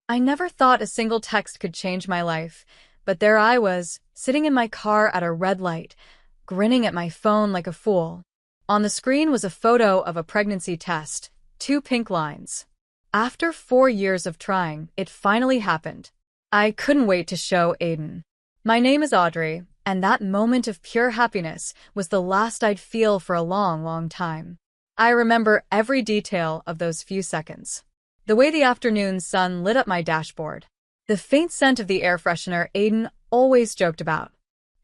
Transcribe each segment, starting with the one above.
I never thought a single text could change my life, but there I was, sitting in my car at a red light, grinning at my phone like a fool. On the screen was a photo of a pregnancy test, two pink lines. After 4 years of trying, it finally happened. I couldn't wait to show Aiden. My name is Audrey, and that moment of pure happiness was the last I'd feel for a long, long time. I remember every detail of those few seconds. The way the afternoon sun lit up my dashboard. The faint scent of the air freshener Aiden always joked about.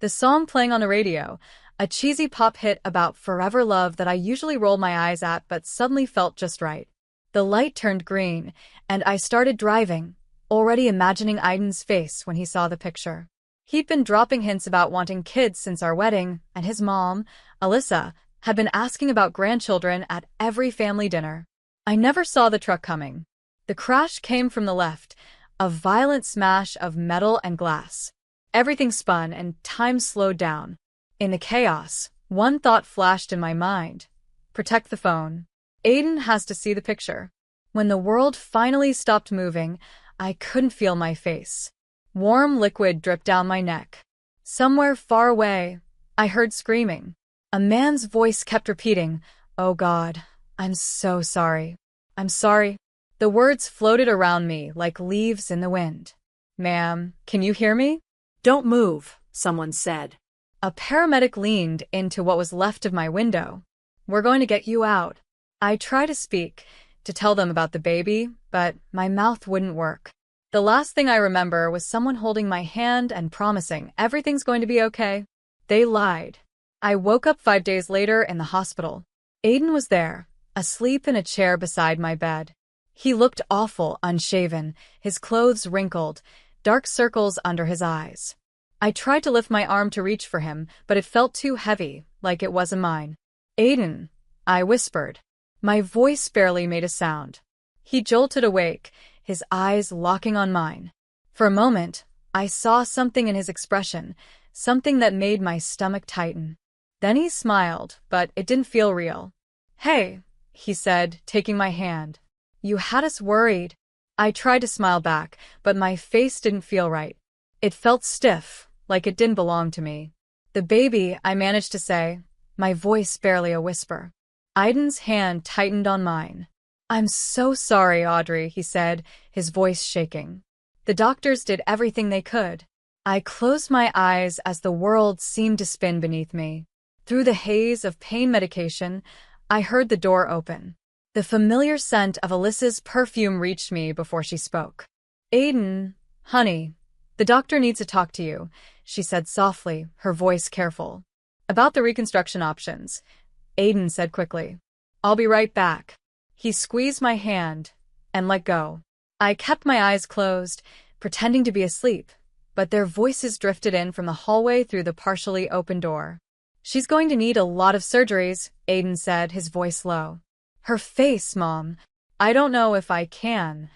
The song playing on the radio, a cheesy pop hit about forever love that I usually roll my eyes at but suddenly felt just right. The light turned green, and I started driving, already imagining Aiden's face when he saw the picture. He'd been dropping hints about wanting kids since our wedding, and his mom, Alyssa, had been asking about grandchildren at every family dinner. I never saw the truck coming. The crash came from the left, a violent smash of metal and glass. Everything spun and time slowed down. In the chaos, one thought flashed in my mind. Protect the phone. Aiden has to see the picture. When the world finally stopped moving, I couldn't feel my face. Warm liquid dripped down my neck. Somewhere far away, I heard screaming. A man's voice kept repeating, "Oh God, I'm so sorry. I'm sorry." The words floated around me like leaves in the wind. "Ma'am, can you hear me?" "Don't move," someone said. A paramedic leaned into what was left of my window. "We're going to get you out." I tried to speak, to tell them about the baby, but my mouth wouldn't work. The last thing I remember was someone holding my hand and promising everything's going to be okay. They lied. I woke up 5 days later in the hospital. Aiden was there, asleep in a chair beside my bed. He looked awful, unshaven, his clothes wrinkled, dark circles under his eyes. I tried to lift my arm to reach for him, but it felt too heavy, like it wasn't mine. "Aiden," I whispered. My voice barely made a sound. He jolted awake, his eyes locking on mine. For a moment, I saw something in his expression, something that made my stomach tighten. Then he smiled, but it didn't feel real. "Hey," he said, taking my hand. "You had us worried." I tried to smile back, but my face didn't feel right. It felt stiff, like it didn't belong to me. "The baby," I managed to say, my voice barely a whisper. Aiden's hand tightened on mine. "I'm so sorry, Audrey," he said, his voice shaking. "The doctors did everything they could." I closed my eyes as the world seemed to spin beneath me. Through the haze of pain medication, I heard the door open. The familiar scent of Alyssa's perfume reached me before she spoke. "Aiden, honey, the doctor needs to talk to you," she said softly, her voice careful. "About the reconstruction options," Aiden said quickly. "I'll be right back." He squeezed my hand and let go. I kept my eyes closed, pretending to be asleep, but their voices drifted in from the hallway through the partially open door. "She's going to need a lot of surgeries," Aiden said, his voice low. "Her face, Mom. I don't know if I can."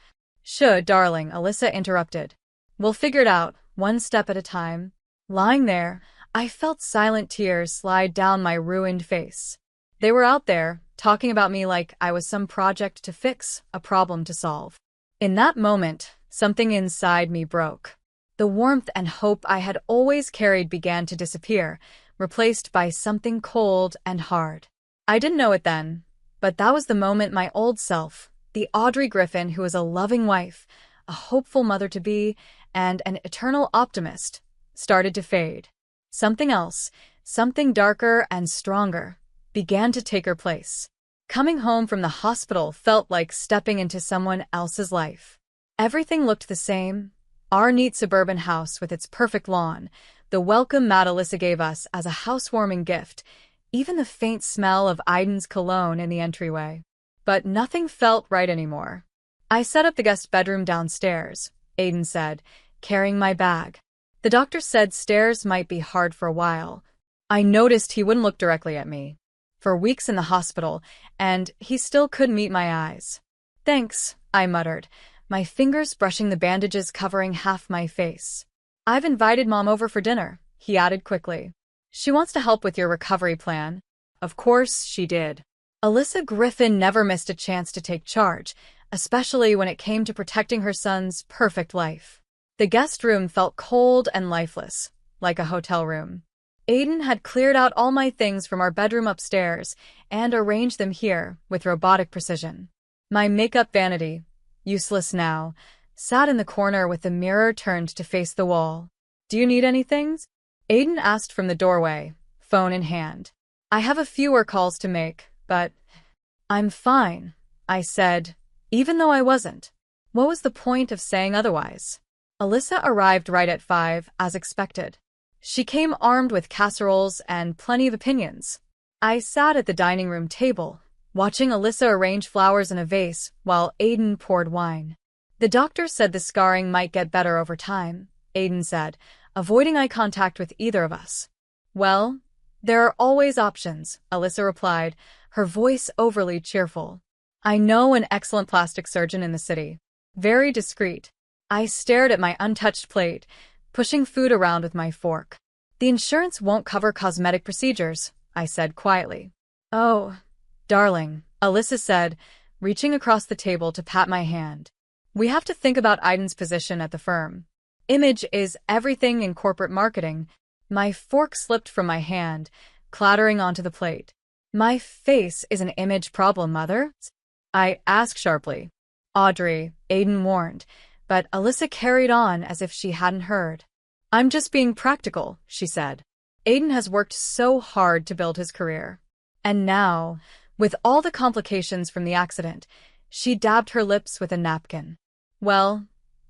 "Should, darling," Alyssa interrupted. "We'll figure it out, one step at a time." Lying there, I felt silent tears slide down my ruined face. They were out there, talking about me like I was some project to fix, a problem to solve. In that moment, something inside me broke. The warmth and hope I had always carried began to disappear, replaced by something cold and hard. I didn't know it then, but that was the moment my old self, the Audrey Griffin who was a loving wife, a hopeful mother-to-be, and an eternal optimist, started to fade. Something else, something darker and stronger, began to take her place. Coming home from the hospital felt like stepping into someone else's life. Everything looked the same. Our neat suburban house with its perfect lawn, the welcome mat Alyssa gave us as a housewarming gift, even the faint smell of Aiden's cologne in the entryway. But nothing felt right anymore. "I set up the guest bedroom downstairs," Aiden said, carrying my bag. "The doctor said stairs might be hard for a while." I noticed he wouldn't look directly at me. For weeks in the hospital, and he still couldn't meet my eyes. "Thanks," I muttered, my fingers brushing the bandages covering half my face. "I've invited Mom over for dinner," he added quickly. "She wants to help with your recovery plan." Of course she did. Alyssa Griffin never missed a chance to take charge, especially when it came to protecting her son's perfect life. The guest room felt cold and lifeless, like a hotel room. Aiden had cleared out all my things from our bedroom upstairs and arranged them here with robotic precision. My makeup vanity, useless now, sat in the corner with the mirror turned to face the wall. "Do you need anything?" Aiden asked from the doorway, phone in hand. "I have a fewer calls to make, but—" "I'm fine," I said, even though I wasn't. What was the point of saying otherwise? Alyssa arrived right at 5, as expected. She came armed with casseroles and plenty of opinions. I sat at the dining room table, watching Alyssa arrange flowers in a vase while Aiden poured wine. "The doctor said the scarring might get better over time," Aiden said, avoiding eye contact with either of us. "Well, there are always options," Alyssa replied, her voice overly cheerful. "I know an excellent plastic surgeon in the city. Very discreet." I stared at my untouched plate, pushing food around with my fork. "The insurance won't cover cosmetic procedures," I said quietly. "Oh, darling," Alyssa said, reaching across the table to pat my hand. "We have to think about Aiden's position at the firm. Image is everything in corporate marketing." My fork slipped from my hand, clattering onto the plate. "My face is an image problem, Mother?" I asked sharply. "Audrey," Aiden warned, but Alyssa carried on as if she hadn't heard. "I'm just being practical," she said. "Aiden has worked so hard to build his career. And now, with all the complications from the accident," she dabbed her lips with a napkin. "Well,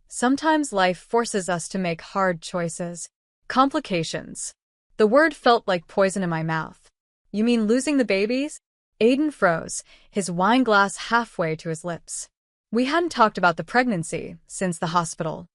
sometimes life forces us to make hard choices." Complications. The word felt like poison in my mouth. "You mean losing the babies?" Aiden froze, his wine glass halfway to his lips. We hadn't talked about the pregnancy since the hospital.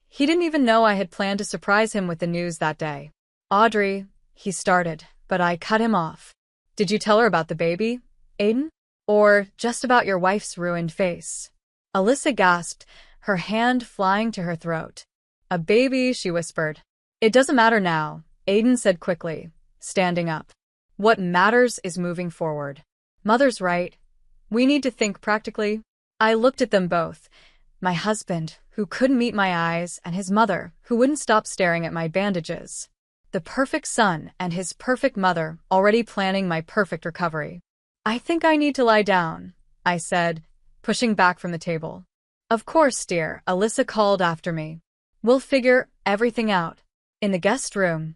He didn't even know I had planned to surprise him with the news that day. "Audrey," he started, but I cut him off. "Did you tell her about the baby, Aiden? Or just about your wife's ruined face?" Alyssa gasped, her hand flying to her throat. "A baby," she whispered. "It doesn't matter now," Aiden said quickly, standing up. "What matters is moving forward. Mother's right. We need to think practically." I looked at them both, my husband, who couldn't meet my eyes, and his mother, who wouldn't stop staring at my bandages. The perfect son and his perfect mother already planning my perfect recovery. "I think I need to lie down," I said, pushing back from the table. "Of course, dear," Alyssa called after me. "We'll figure everything out." In the guest room,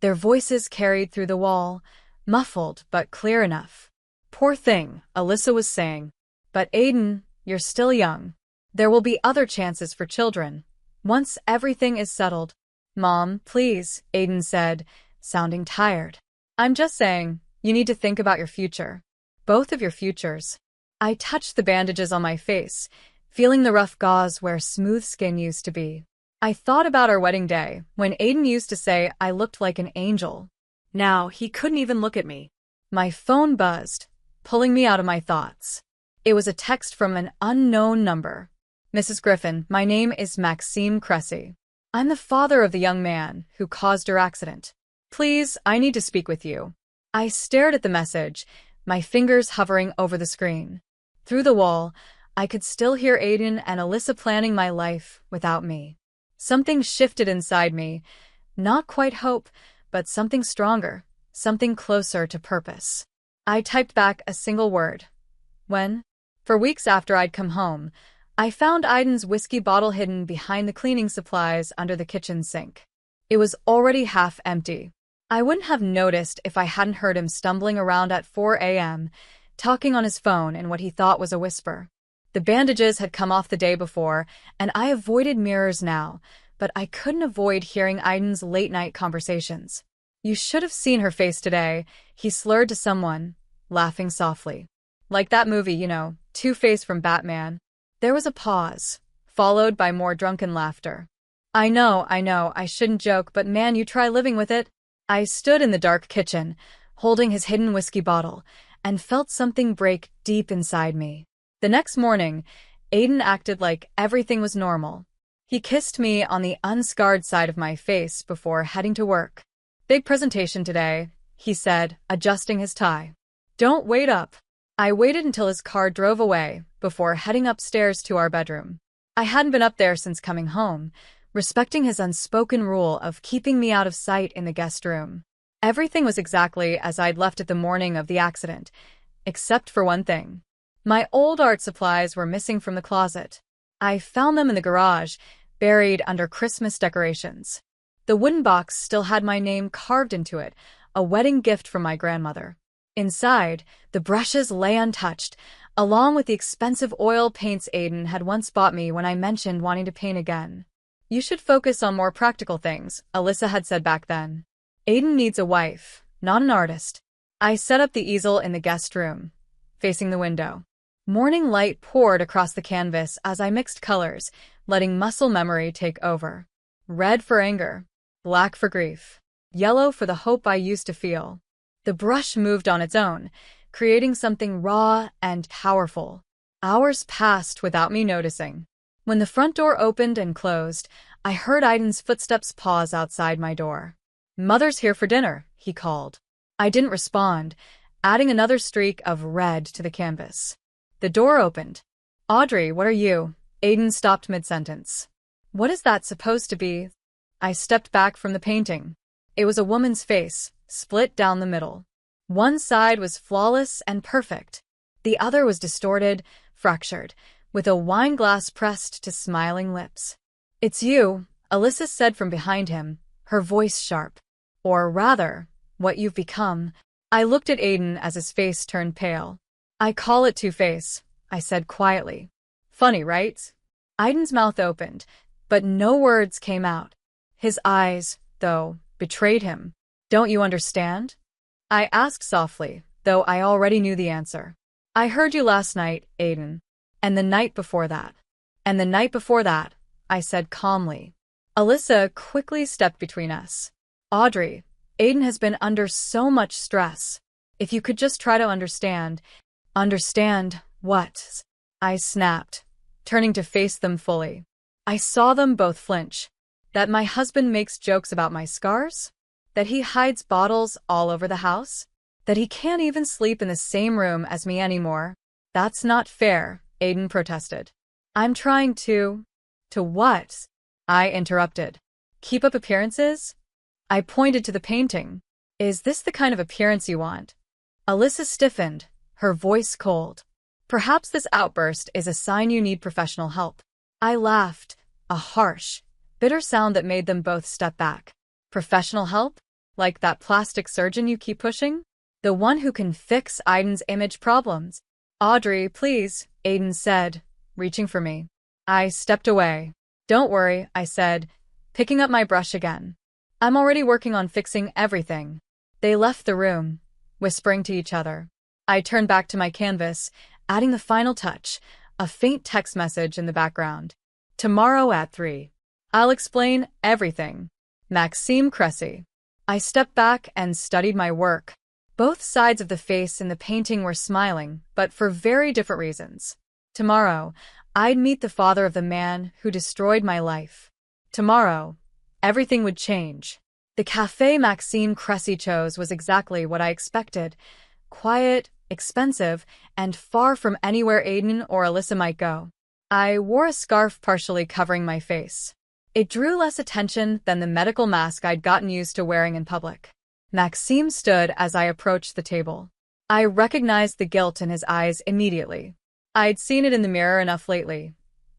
their voices carried through the wall, muffled but clear enough. "Poor thing," Alyssa was saying. "But Aiden, you're still young. There will be other chances for children, once everything is settled." "Mom, please," Aiden said, sounding tired. "I'm just saying, you need to think about your future. Both of your futures." I touched the bandages on my face, feeling the rough gauze where smooth skin used to be. I thought about our wedding day, when Aiden used to say I looked like an angel. Now he couldn't even look at me. My phone buzzed, pulling me out of my thoughts. It was a text from an unknown number. "Mrs. Griffin, my name is Maxime Cressy. I'm the father of the young man who caused your accident. Please, I need to speak with you." I stared at the message, my fingers hovering over the screen. Through the wall, I could still hear Aiden and Alyssa planning my life without me. Something shifted inside me, not quite hope, but something stronger, something closer to purpose. I typed back a single word. "When?" For weeks after I'd come home, I found Aiden's whiskey bottle hidden behind the cleaning supplies under the kitchen sink. It was already half empty. I wouldn't have noticed if I hadn't heard him stumbling around at 4 a.m., talking on his phone in what he thought was a whisper. The bandages had come off the day before, and I avoided mirrors now, but I couldn't avoid hearing Aiden's late-night conversations. "You should have seen her face today," he slurred to someone, laughing softly. "Like that movie, you know, Two-Face from Batman." There was a pause, followed by more drunken laughter. I know, I shouldn't joke, but man, you try living with it." I stood in the dark kitchen, holding his hidden whiskey bottle, and felt something break deep inside me. The next morning, Aiden acted like everything was normal. He kissed me on the unscarred side of my face before heading to work. "Big presentation today," he said, adjusting his tie. "Don't wait up." I waited until his car drove away before heading upstairs to our bedroom. I hadn't been up there since coming home, respecting his unspoken rule of keeping me out of sight in the guest room. Everything was exactly as I'd left it the morning of the accident, except for one thing. My old art supplies were missing from the closet. I found them in the garage, buried under Christmas decorations. The wooden box still had my name carved into it, a wedding gift from my grandmother. Inside, the brushes lay untouched, along with the expensive oil paints Aiden had once bought me when I mentioned wanting to paint again. "You should focus on more practical things," Alyssa had said back then. "Aiden needs a wife, not an artist." I set up the easel in the guest room, facing the window. Morning light poured across the canvas as I mixed colors, letting muscle memory take over. Red for anger, black for grief, yellow for the hope I used to feel. The brush moved on its own, creating something raw and powerful. Hours passed without me noticing. When the front door opened and closed, I heard Aiden's footsteps pause outside my door. "Mother's here for dinner," he called. I didn't respond, adding another streak of red to the canvas. The door opened. "Audrey, what are you?" Aiden stopped mid-sentence. "What is that supposed to be?" I stepped back from the painting. It was a woman's face, split down the middle. One side was flawless and perfect. The other was distorted, fractured, with a wine glass pressed to smiling lips. "It's you," Alyssa said from behind him, her voice sharp. "Or rather, what you've become." I looked at Aiden as his face turned pale. "I call it two-face," I said quietly. "Funny, right?" Aiden's mouth opened, but no words came out. His eyes, though, betrayed him. "Don't you understand?" I asked softly, though I already knew the answer. "I heard you last night, Aiden. And the night before that. And the night before that," I said calmly. Alyssa quickly stepped between us. "Audrey, Aiden has been under so much stress. If you could just try to understand." "Understand what?" I snapped, turning to face them fully. I saw them both flinch. "That my husband makes jokes about my scars? That he hides bottles all over the house? That he can't even sleep in the same room as me anymore? That's not fair," Aiden protested. "I'm trying to..." "To what?" I interrupted. "Keep up appearances?" I pointed to the painting. "Is this the kind of appearance you want?" Alyssa stiffened, her voice cold. "Perhaps this outburst is a sign you need professional help." I laughed, a harsh, bitter sound that made them both step back. "Professional help? Like that plastic surgeon you keep pushing? The one who can fix Aiden's image problems?" "Audrey, please," Aiden said, reaching for me. I stepped away. "Don't worry," I said, picking up my brush again. "I'm already working on fixing everything." They left the room, whispering to each other. I turned back to my canvas, adding the final touch, a faint text message in the background. "Tomorrow at 3. I'll explain everything. Maxime Cressy." I stepped back and studied my work. Both sides of the face in the painting were smiling, but for very different reasons. Tomorrow, I'd meet the father of the man who destroyed my life. Tomorrow, everything would change. The cafe Maxime Cressy chose was exactly what I expected. Quiet, expensive, and far from anywhere Aiden or Alyssa might go. I wore a scarf partially covering my face. It drew less attention than the medical mask I'd gotten used to wearing in public. Maxime stood as I approached the table. I recognized the guilt in his eyes immediately. I'd seen it in the mirror enough lately.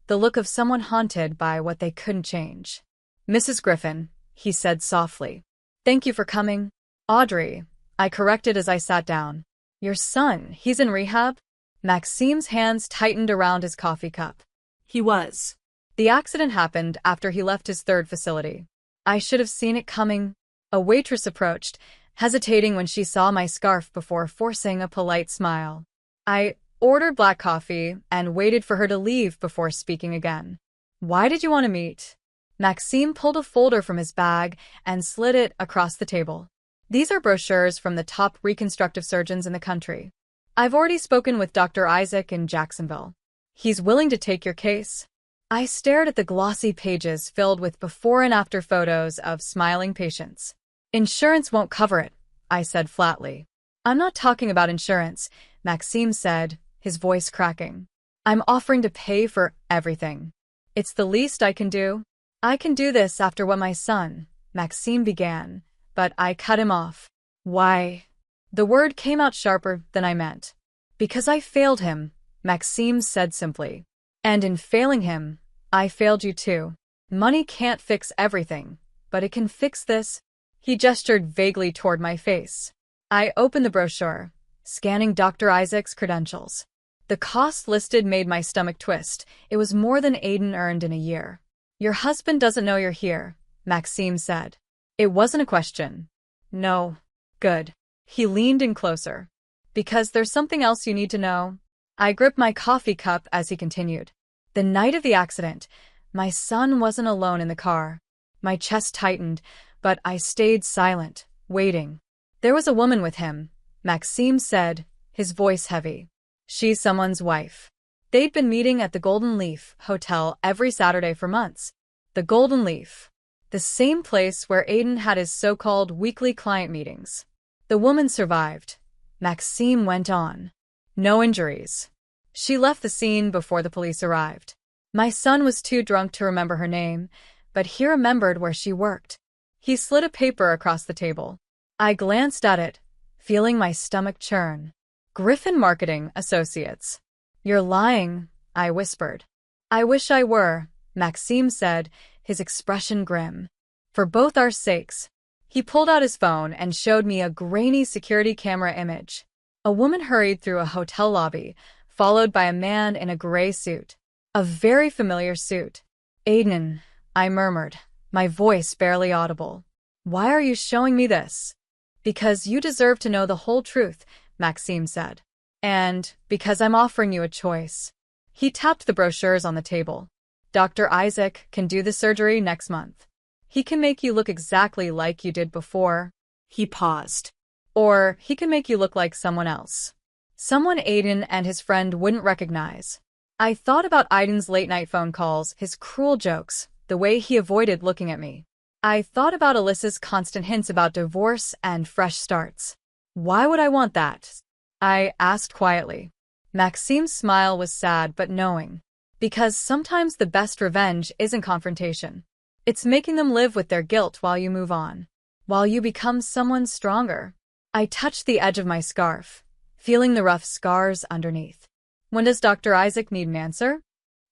The look of someone haunted by what they couldn't change. "Mrs. Griffin," he said softly. "Thank you for coming." "Audrey," I corrected as I sat down. "Your son, he's in rehab?" Maxime's hands tightened around his coffee cup. He was. The accident happened after he left his third facility. I should have seen it coming. A waitress approached, hesitating when she saw my scarf before forcing a polite smile. I ordered black coffee and waited for her to leave before speaking again. "Why did you want to meet?" Maxime pulled a folder from his bag and slid it across the table. "These are brochures from the top reconstructive surgeons in the country. I've already spoken with Dr. Isaac in Jacksonville. He's willing to take your case." I stared at the glossy pages filled with before and after photos of smiling patients. "Insurance won't cover it," I said flatly. "I'm not talking about insurance. Maxime said, his voice cracking. I'm offering to pay for everything. It's the least I can do. I can do this after what my son, Maxime began, but I cut him off. Why? The word came out sharper than I meant. Because I failed him, Maxime said simply. And in failing him, I failed you too. Money can't fix everything, but it can fix this. He gestured vaguely toward my face. I opened the brochure, scanning Dr. Isaac's credentials. The cost listed made my stomach twist. It was more than Aiden earned in a year. Your husband doesn't know you're here, Maxime said. It wasn't a question. No. Good. He leaned in closer. Because there's something else you need to know. I gripped my coffee cup as he continued. The night of the accident, my son wasn't alone in the car. My chest tightened, but I stayed silent, waiting. There was a woman with him, Maxime said, his voice heavy. She's someone's wife. They'd been meeting at the Golden Leaf Hotel every Saturday for months. The Golden Leaf. The same place where Aiden had his so-called weekly client meetings. The woman survived. Maxime went on. No injuries. She left the scene before the police arrived. My son was too drunk to remember her name, but he remembered where she worked. He slid a paper across the table. I glanced at it, feeling my stomach churn. Griffin Marketing Associates. You're lying, I whispered. I wish I were, Maxime said, his expression grim. For both our sakes. He pulled out his phone and showed me a grainy security camera image. A woman hurried through a hotel lobby, followed by a man in a gray suit. A very familiar suit. Aiden, I murmured, my voice barely audible. Why are you showing me this? Because you deserve to know the whole truth, Maxime said. And because I'm offering you a choice. He tapped the brochures on the table. Dr. Isaac can do the surgery next month. He can make you look exactly like you did before. He paused. Or he can make you look like someone else. Someone Aiden and his friend wouldn't recognize. I thought about Aiden's late-night phone calls, his cruel jokes, the way he avoided looking at me. I thought about Alyssa's constant hints about divorce and fresh starts. Why would I want that? I asked quietly. Maxime's smile was sad but knowing. Because sometimes the best revenge isn't confrontation. It's making them live with their guilt while you move on. While you become someone stronger. I touched the edge of my scarf, feeling the rough scars underneath. When does Dr. Isaac need an answer?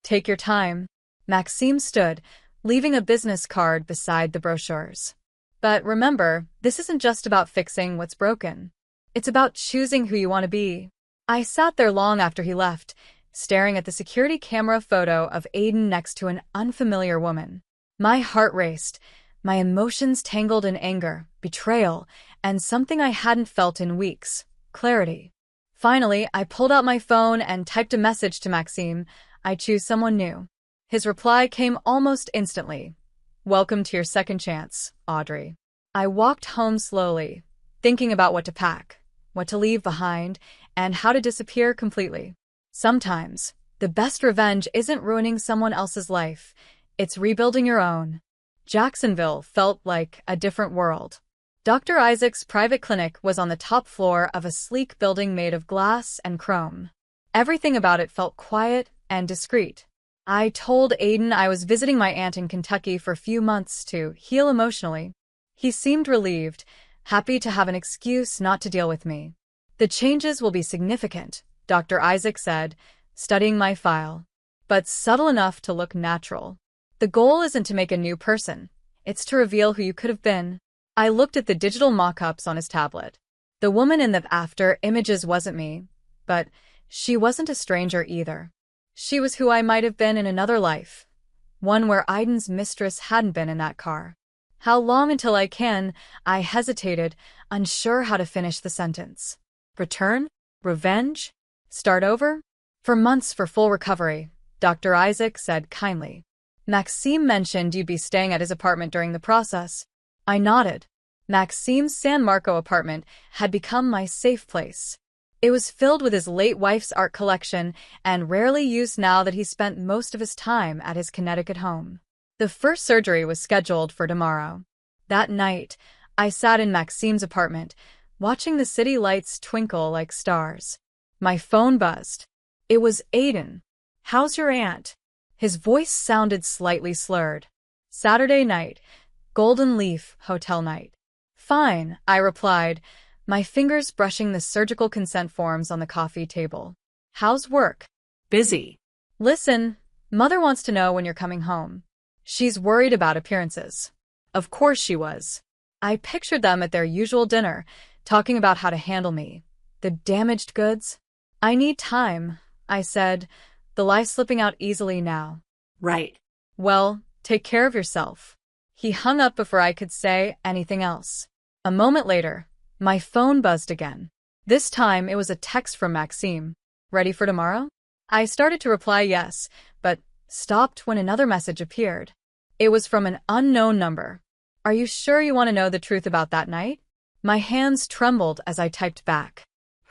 Take your time. Maxime stood, leaving a business card beside the brochures. But remember, this isn't just about fixing what's broken. It's about choosing who you want to be. I sat there long after he left, staring at the security camera photo of Aiden next to an unfamiliar woman. My heart raced, my emotions tangled in anger, betrayal, and something I hadn't felt in weeks, clarity. Finally, I pulled out my phone and typed a message to Maxime. I choose someone new. His reply came almost instantly. Welcome to your second chance, Audrey. I walked home slowly, thinking about what to pack, what to leave behind, and how to disappear completely. Sometimes, the best revenge isn't ruining someone else's life. It's rebuilding your own. Jacksonville felt like a different world. Dr. Isaac's private clinic was on the top floor of a sleek building made of glass and chrome. Everything about it felt quiet and discreet. I told Aiden I was visiting my aunt in Kentucky for a few months to heal emotionally. He seemed relieved, happy to have an excuse not to deal with me. The changes will be significant, Dr. Isaac said, studying my file, but subtle enough to look natural. The goal isn't to make a new person. It's to reveal who you could have been. I looked at the digital mock-ups on his tablet. The woman in the after images wasn't me, but she wasn't a stranger either. She was who I might have been in another life, one where Aiden's mistress hadn't been in that car. How long until I can? I hesitated, unsure how to finish the sentence. Return? Revenge? Start over? For months for full recovery, Dr. Isaac said kindly. Maxime mentioned you'd be staying at his apartment during the process. I nodded. Maxime's San Marco apartment had become my safe place. It was filled with his late wife's art collection and rarely used now that he spent most of his time at his Connecticut home. The first surgery was scheduled for tomorrow. That night, I sat in Maxime's apartment, watching the city lights twinkle like stars. My phone buzzed. It was Aiden. "How's your aunt?" His voice sounded slightly slurred. "Saturday night. Golden Leaf Hotel night." "Fine," I replied, my fingers brushing the surgical consent forms on the coffee table. "How's work?" Busy. "Listen, Mother wants to know when you're coming home. She's worried about appearances." Of course she was. I pictured them at their usual dinner, talking about how to handle me. The damaged goods? "I need time," I said, the lie slipping out easily now. Right. "Well, take care of yourself." He hung up before I could say anything else. A moment later, my phone buzzed again. This time it was a text from Maxime. "Ready for tomorrow?" I started to reply yes, but stopped when another message appeared. It was from an unknown number. "Are you sure you want to know the truth about that night?" My hands trembled as I typed back.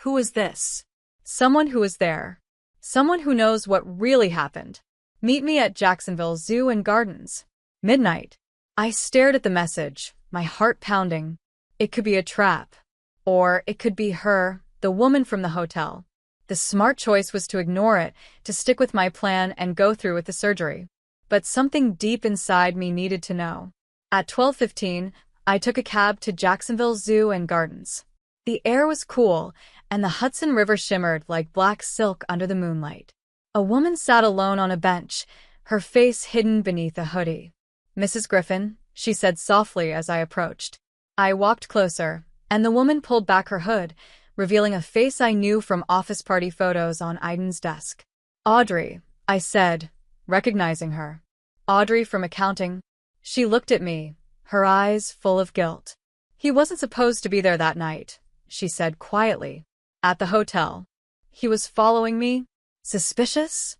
Who is this? "Someone who was there. Someone who knows what really happened. Meet me at Jacksonville Zoo and Gardens. Midnight." I stared at the message, my heart pounding. It could be a trap. Or it could be her, the woman from the hotel. The smart choice was to ignore it, to stick with my plan and go through with the surgery. But something deep inside me needed to know. At 12:15, I took a cab to Jacksonville Zoo and Gardens. The air was cool, and the Hudson River shimmered like black silk under the moonlight. A woman sat alone on a bench, her face hidden beneath a hoodie. "Mrs. Griffin," she said softly as I approached. I walked closer, and the woman pulled back her hood, revealing a face I knew from office party photos on Aiden's desk. "Audrey," I said, recognizing her. "Audrey from accounting." She looked at me, her eyes full of guilt. "He wasn't supposed to be there that night," she said quietly. "At the hotel." "He was following me? Suspicious?"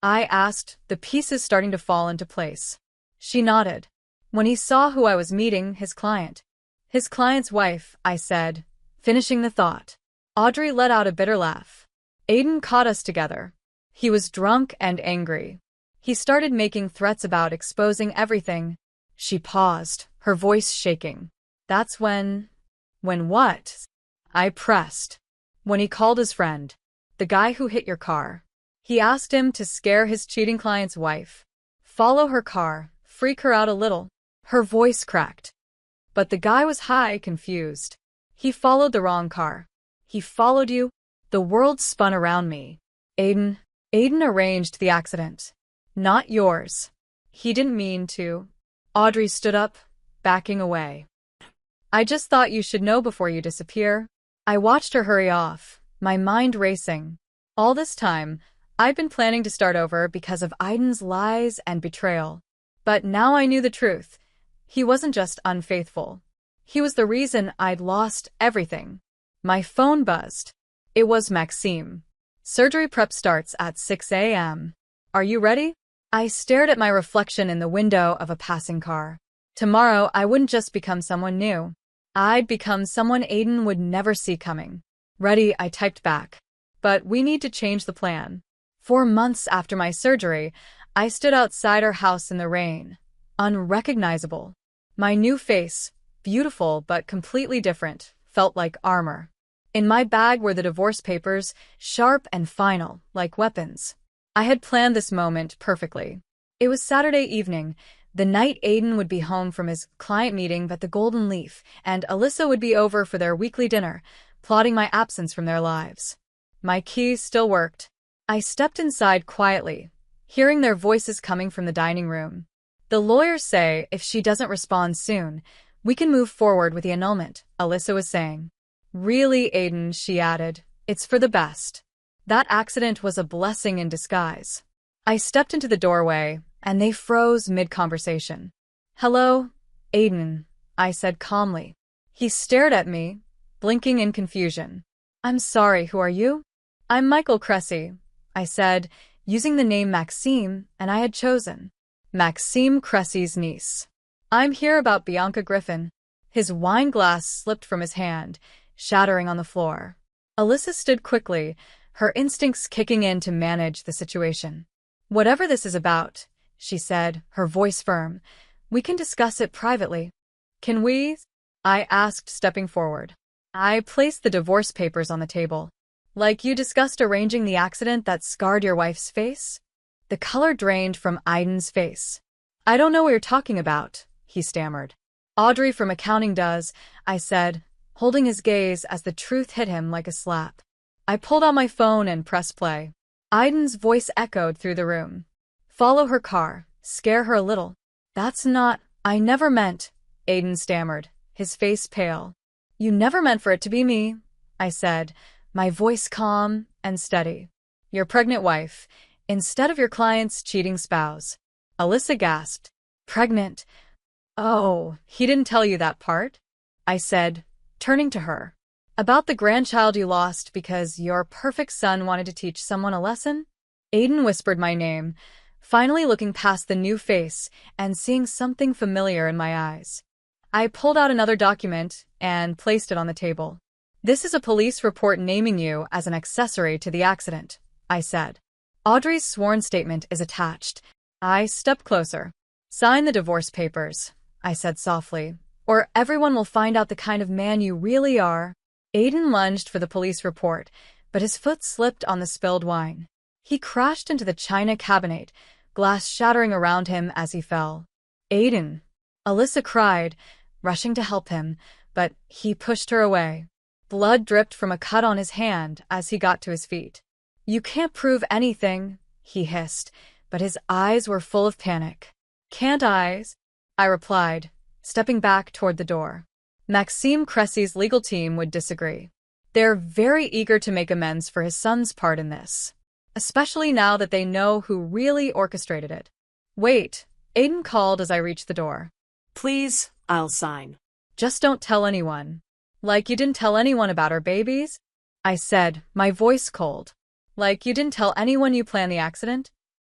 I asked, the pieces starting to fall into place. She nodded. "When he saw who I was meeting, his client." "His client's wife," I said, finishing the thought. Audrey let out a bitter laugh. "Aiden caught us together. He was drunk and angry. He started making threats about exposing everything." She paused, her voice shaking. "That's when..." "When what?" I pressed. "When he called his friend. The guy who hit your car. He asked him to scare his cheating client's wife. Follow her car, freak her out a little." Her voice cracked. "But the guy was high, confused. He followed the wrong car." "He followed you?" The world spun around me. Aiden arranged the accident. Not yours. He didn't mean to." Audrey stood up, backing away. "I just thought you should know before you disappear." I watched her hurry off, my mind racing. All this time, I'd been planning to start over because of Aiden's lies and betrayal. But now I knew the truth. He wasn't just unfaithful. He was the reason I'd lost everything. My phone buzzed. It was Maxime. "Surgery prep starts at 6 a.m. Are you ready?" I stared at my reflection in the window of a passing car. Tomorrow, I wouldn't just become someone new. I'd become someone Aiden would never see coming. "Ready," I typed back. "But we need to change the plan." 4 months after my surgery, I stood outside our house in the rain, unrecognizable. My new face, beautiful but completely different, felt like armor. In my bag were the divorce papers, sharp and final, like weapons. I had planned this moment perfectly. It was Saturday evening, the night Aiden would be home from his client meeting at the Golden Leaf, and Alyssa would be over for their weekly dinner, plotting my absence from their lives. My keys still worked. I stepped inside quietly, hearing their voices coming from the dining room. "The lawyers say if she doesn't respond soon, we can move forward with the annulment," Alyssa was saying. "Really, Aiden," she added, "it's for the best." That accident was a blessing in disguise. I stepped into the doorway, and they froze mid-conversation. "Hello, Aiden," I said calmly. He stared at me, blinking in confusion. "I'm sorry, who are you?" "I'm Michael Cressy," I said, using the name Maxime, and I had chosen. Maxime Cressy's niece. "I'm here about Bianca Griffin." His wine glass slipped from his hand, shattering on the floor. Alyssa stood quickly, her instincts kicking in to manage the situation. "Whatever this is about," she said, her voice firm, "we can discuss it privately." "Can we?" I asked, stepping forward. I placed the divorce papers on the table. Like you discussed arranging the accident that scarred your wife's face? The color drained from Aiden's face. I don't know what you're talking about, he stammered. Audrey from accounting does, I said, holding his gaze as the truth hit him like a slap. I pulled out my phone and pressed play. Aiden's voice echoed through the room. Follow her car, scare her a little. That's not, I never meant, Aiden stammered, his face pale. You never meant for it to be me, I said, my voice calm and steady. Your pregnant wife, instead of your client's cheating spouse. Alyssa gasped. Pregnant? Oh, he didn't tell you that part? I said, turning to her. About the grandchild you lost because your perfect son wanted to teach someone a lesson? Aiden whispered my name, finally looking past the new face and seeing something familiar in my eyes. I pulled out another document and placed it on the table. This is a police report naming you as an accessory to the accident, I said. Audrey's sworn statement is attached. I stepped closer. Sign the divorce papers, I said softly, or everyone will find out the kind of man you really are. Aiden lunged for the police report, but his foot slipped on the spilled wine. He crashed into the china cabinet, glass shattering around him as he fell. Aiden! Alyssa cried, rushing to help him, but he pushed her away. Blood dripped from a cut on his hand as he got to his feet. You can't prove anything, he hissed, but his eyes were full of panic. Can't I replied, stepping back toward the door. Maxime Cressy's legal team would disagree. They're very eager to make amends for his son's part in this, especially now that they know who really orchestrated it. Wait, Aiden called as I reached the door. Please, I'll sign. Just don't tell anyone. Like you didn't tell anyone about our babies? I said, my voice cold. Like you didn't tell anyone you planned the accident?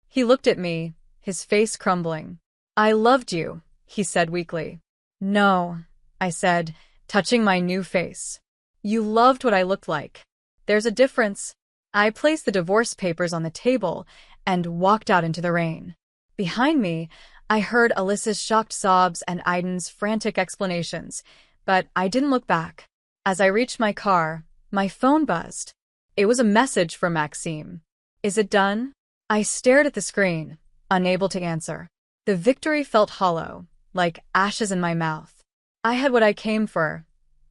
He looked at me, his face crumbling. I loved you, he said weakly. No, I said, touching my new face. You loved what I looked like. There's a difference. I placed the divorce papers on the table and walked out into the rain. Behind me, I heard Alyssa's shocked sobs and Aiden's frantic explanations, but I didn't look back. As I reached my car, my phone buzzed. It was a message from Maxime. Is it done? I stared at the screen, unable to answer. The victory felt hollow, like ashes in my mouth. I had what I came for.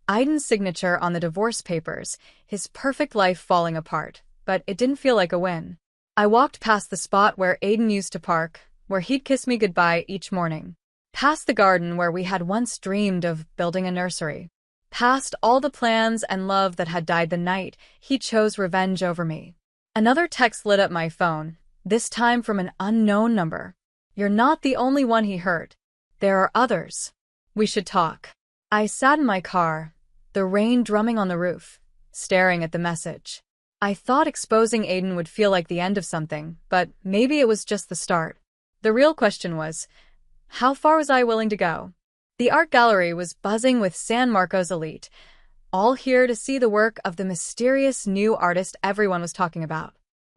Aiden's signature on the divorce papers, his perfect life falling apart, but it didn't feel like a win. I walked past the spot where Aiden used to park, where he'd kiss me goodbye each morning. Past the garden where we had once dreamed of building a nursery. Past all the plans and love that had died the night he chose revenge over me. Another text lit up my phone, this time from an unknown number. You're not the only one he hurt. There are others. We should talk. I sat in my car, the rain drumming on the roof, staring at the message. I thought exposing Aiden would feel like the end of something, but maybe it was just the start. The real question was, how far was I willing to go? The art gallery was buzzing with San Marcos elite, all here to see the work of the mysterious new artist everyone was talking about.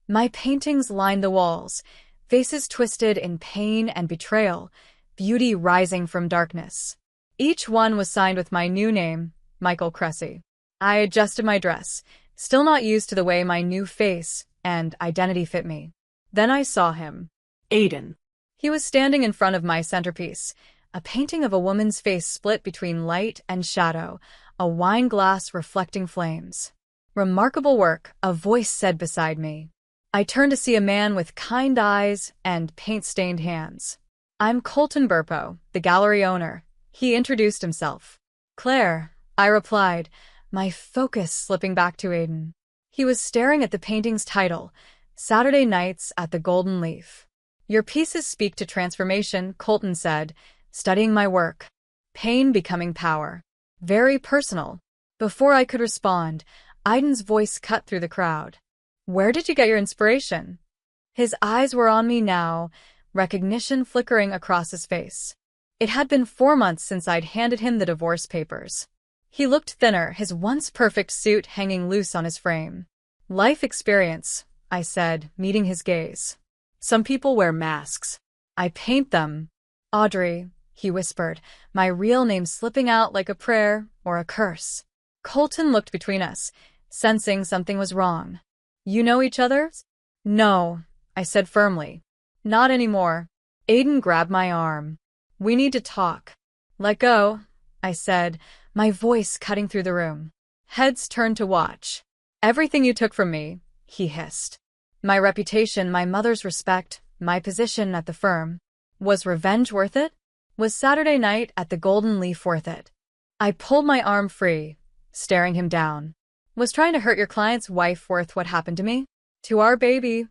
My paintings lined the walls, faces twisted in pain and betrayal, beauty rising from darkness. Each one was signed with my new name, Michael Cressy. I adjusted my dress, still not used to the way my new face and identity fit me. Then I saw him. Aiden. He was standing in front of my centerpiece, a painting of a woman's face split between light and shadow, a wine glass reflecting flames. Remarkable work, a voice said beside me. I turned to see a man with kind eyes and paint-stained hands. I'm Colton Burpo, the gallery owner. He introduced himself. Claire, I replied, my focus slipping back to Aiden. He was staring at the painting's title, Saturday Nights at the Golden Leaf. Your pieces speak to transformation, Colton said, studying my work. Pain becoming power. Very personal. Before I could respond, Aiden's voice cut through the crowd. Where did you get your inspiration? His eyes were on me now, recognition flickering across his face. It had been 4 months since I'd handed him the divorce papers. He looked thinner, his once perfect suit hanging loose on his frame. Life experience, I said, meeting his gaze. Some people wear masks. I paint them. Audrey, he whispered, my real name slipping out like a prayer or a curse. Colton looked between us, sensing something was wrong. You know each other? No, I said firmly. Not anymore. Aiden grabbed my arm. We need to talk. Let go, I said, my voice cutting through the room. Heads turned to watch. Everything you took from me, he hissed. My reputation, my mother's respect, my position at the firm. Was revenge worth it? Was Saturday night at the Golden Leaf worth it? I pulled my arm free, staring him down. Was trying to hurt your client's wife worth what happened to me? To our baby?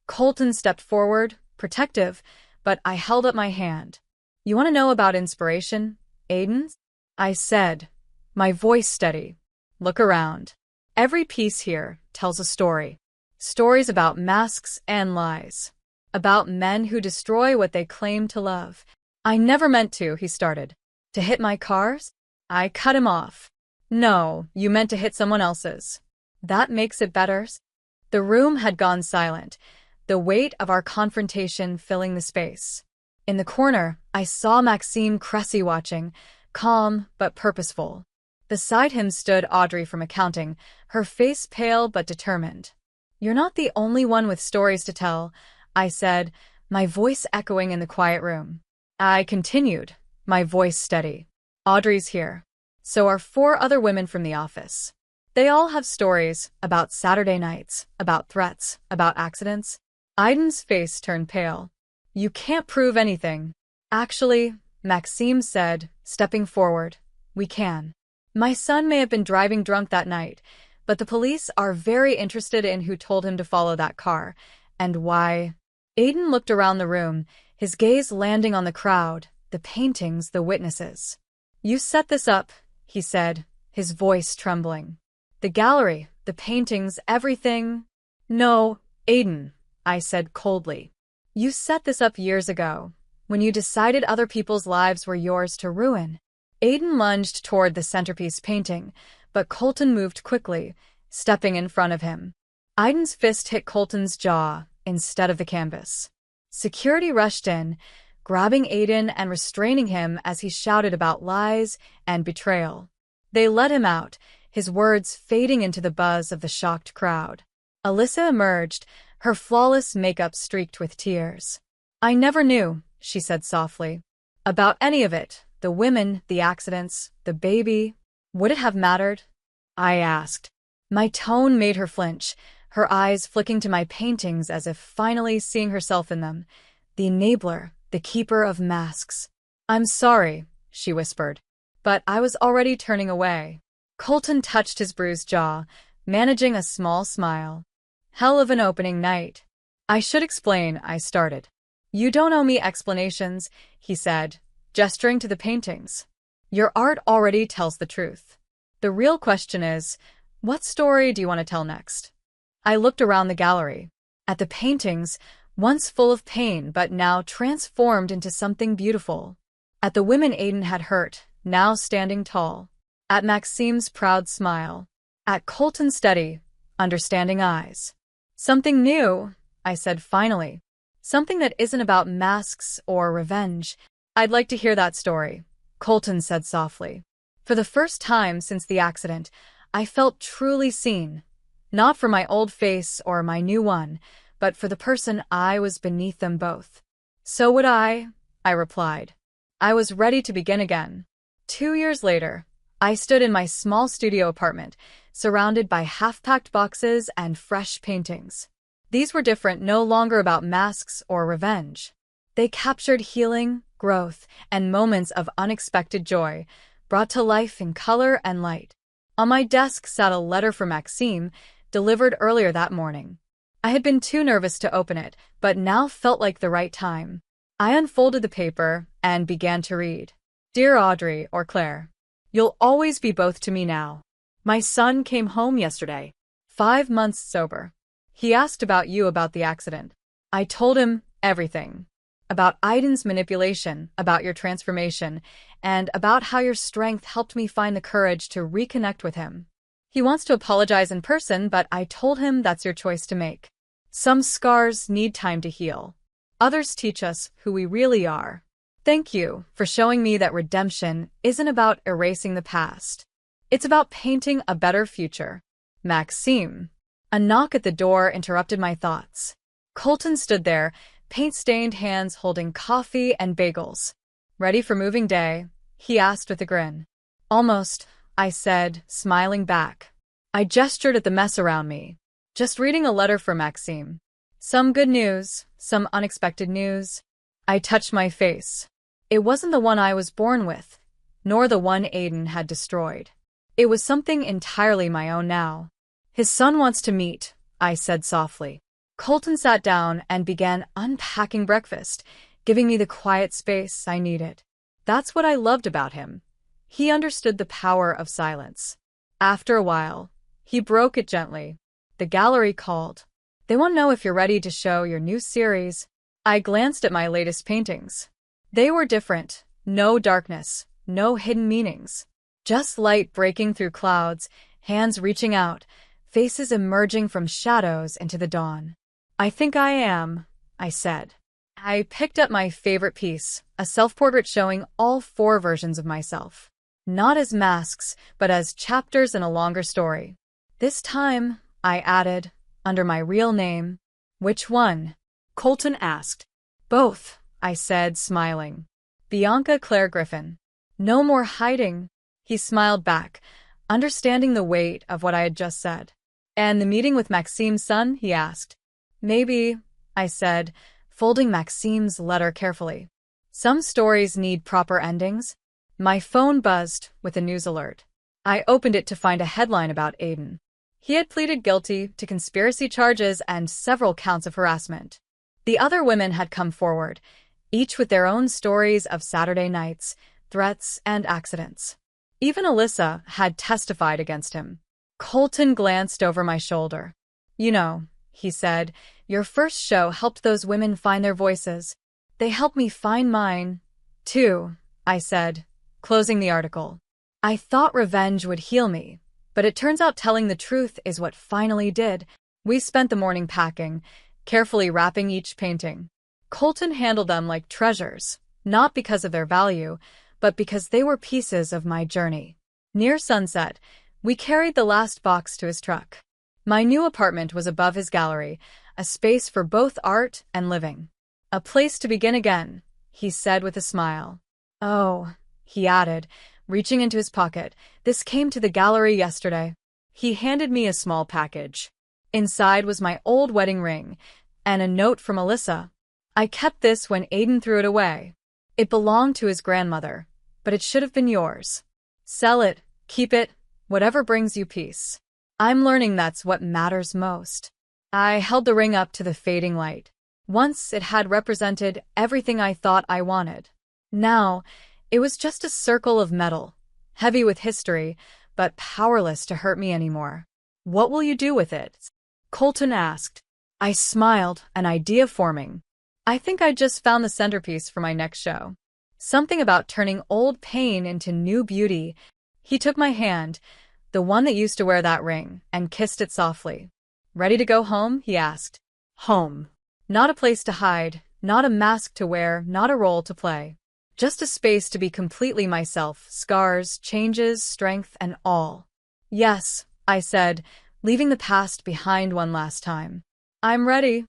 Colton stepped forward, protective, but I held up my hand. You want to know about inspiration, Aiden? I said, my voice steady. Look around. Every piece here tells a story. Stories about masks and lies. About men who destroy what they claim to love. I never meant to, he started. To hit my cars? I cut him off. No, you meant to hit someone else's. That makes it better. The room had gone silent, the weight of our confrontation filling the space. In the corner, I saw Maxime Cressy watching, calm but purposeful. Beside him stood Audrey from accounting, her face pale but determined. You're not the only one with stories to tell, I said, my voice echoing in the quiet room. I continued, my voice steady. Audrey's here. So are 4 other women from the office. They all have stories about Saturday nights, about threats, about accidents. Aiden's face turned pale. You can't prove anything. Actually, Maxime said, stepping forward, we can. My son may have been driving drunk that night, but the police are very interested in who told him to follow that car, and why. Aiden looked around the room, his gaze landing on the crowd, the paintings, the witnesses. You set this up, he said, his voice trembling. The gallery, the paintings, everything. No, Aiden, I said coldly. You set this up years ago, when you decided other people's lives were yours to ruin. Aiden lunged toward the centerpiece painting, but Colton moved quickly, stepping in front of him. Aiden's fist hit Colton's jaw instead of the canvas. Security rushed in, grabbing Aiden and restraining him as he shouted about lies and betrayal. They let him out, his words fading into the buzz of the shocked crowd. Alyssa emerged, her flawless makeup streaked with tears. I never knew, she said softly, about any of it, the women, the accidents, the baby. Would it have mattered? I asked. My tone made her flinch, her eyes flicking to my paintings as if finally seeing herself in them. The enabler, the keeper of masks. I'm sorry, she whispered, but I was already turning away. Colton touched his bruised jaw, managing a small smile. Hell of an opening night. I should explain, I started. You don't owe me explanations, he said, gesturing to the paintings. Your art already tells the truth. The real question is, what story do you want to tell next? I looked around the gallery. At the paintings, once full of pain but now transformed into something beautiful. At the women Aiden had hurt, now standing tall. At Maxime's proud smile. At Colton's steady, understanding eyes. Something new, I said finally. Something that isn't about masks or revenge. I'd like to hear that story, Colton said softly. For the first time since the accident, I felt truly seen. Not for my old face or my new one, but for the person I was beneath them both. So would I replied. I was ready to begin again. 2 years later, I stood in my small studio apartment, surrounded by half-packed boxes and fresh paintings. These were different, no longer about masks or revenge. They captured healing, growth, and moments of unexpected joy, brought to life in color and light. On my desk sat a letter from Maxime, delivered earlier that morning. I had been too nervous to open it, but now felt like the right time. I unfolded the paper and began to read. Dear Audrey or Claire, you'll always be both to me now. My son came home yesterday, 5 months sober. He asked about you about the accident. I told him everything. About Aiden's manipulation, about your transformation, and about how your strength helped me find the courage to reconnect with him. He wants to apologize in person, but I told him that's your choice to make. Some scars need time to heal. Others teach us who we really are. Thank you for showing me that redemption isn't about erasing the past. It's about painting a better future. Maxime. A knock at the door interrupted my thoughts. Colton stood there, paint-stained hands holding coffee and bagels. "Ready for moving day?" he asked with a grin. "Almost," I said, smiling back. I gestured at the mess around me. "Just reading a letter for Maxime. Some good news, some unexpected news." I touched my face. It wasn't the one I was born with, nor the one Aiden had destroyed. It was something entirely my own now. "His son wants to meet," I said softly. Colton sat down and began unpacking breakfast, giving me the quiet space I needed. That's what I loved about him. He understood the power of silence. After a while, he broke it gently. "The gallery called. They want to know if you're ready to show your new series." I glanced at my latest paintings. They were different. No darkness, no hidden meanings. Just light breaking through clouds, hands reaching out, faces emerging from shadows into the dawn. "I think I am," I said. I picked up my favorite piece, a self-portrait showing all 4 versions of myself. Not as masks, but as chapters in a longer story. This time, I added, under my real name. "Which one?" Colton asked. "Both," I said, smiling. "Bianca Claire Griffin." "No more hiding." He smiled back, understanding the weight of what I had just said. "And the meeting with Maxime's son?" he asked. "Maybe," I said, folding Maxime's letter carefully. Some stories need proper endings. My phone buzzed with a news alert. I opened it to find a headline about Aiden. He had pleaded guilty to conspiracy charges and several counts of harassment. The other women had come forward, each with their own stories of Saturday nights, threats, and accidents. Even Alyssa had testified against him. Colton glanced over my shoulder. "You know," he said, "your first show helped those women find their voices. They helped me find mine, too," I said, closing the article. I thought revenge would heal me, but it turns out telling the truth is what finally did. We spent the morning packing, carefully wrapping each painting. Colton handled them like treasures, not because of their value, but because they were pieces of my journey. Near sunset, we carried the last box to his truck. My new apartment was above his gallery, a space for both art and living. "A place to begin again," he said with a smile. "Oh," he added, reaching into his pocket, "this came to the gallery yesterday." He handed me a small package. Inside was my old wedding ring and a note from Alyssa. "I kept this when Aiden threw it away. It belonged to his grandmother, but it should have been yours. Sell it, keep it, whatever brings you peace." I'm learning that's what matters most. I held the ring up to the fading light. Once it had represented everything I thought I wanted. Now, it was just a circle of metal, heavy with history, but powerless to hurt me anymore. "What will you do with it?" Colton asked. I smiled, an idea forming. "I think I just found the centerpiece for my next show. Something about turning old pain into new beauty." He took my hand, the one that used to wear that ring, and kissed it softly. "Ready to go home?" he asked. Home. Not a place to hide, not a mask to wear, not a role to play. Just a space to be completely myself, scars, changes, strength, and all. "Yes," I said, leaving the past behind one last time. "I'm ready."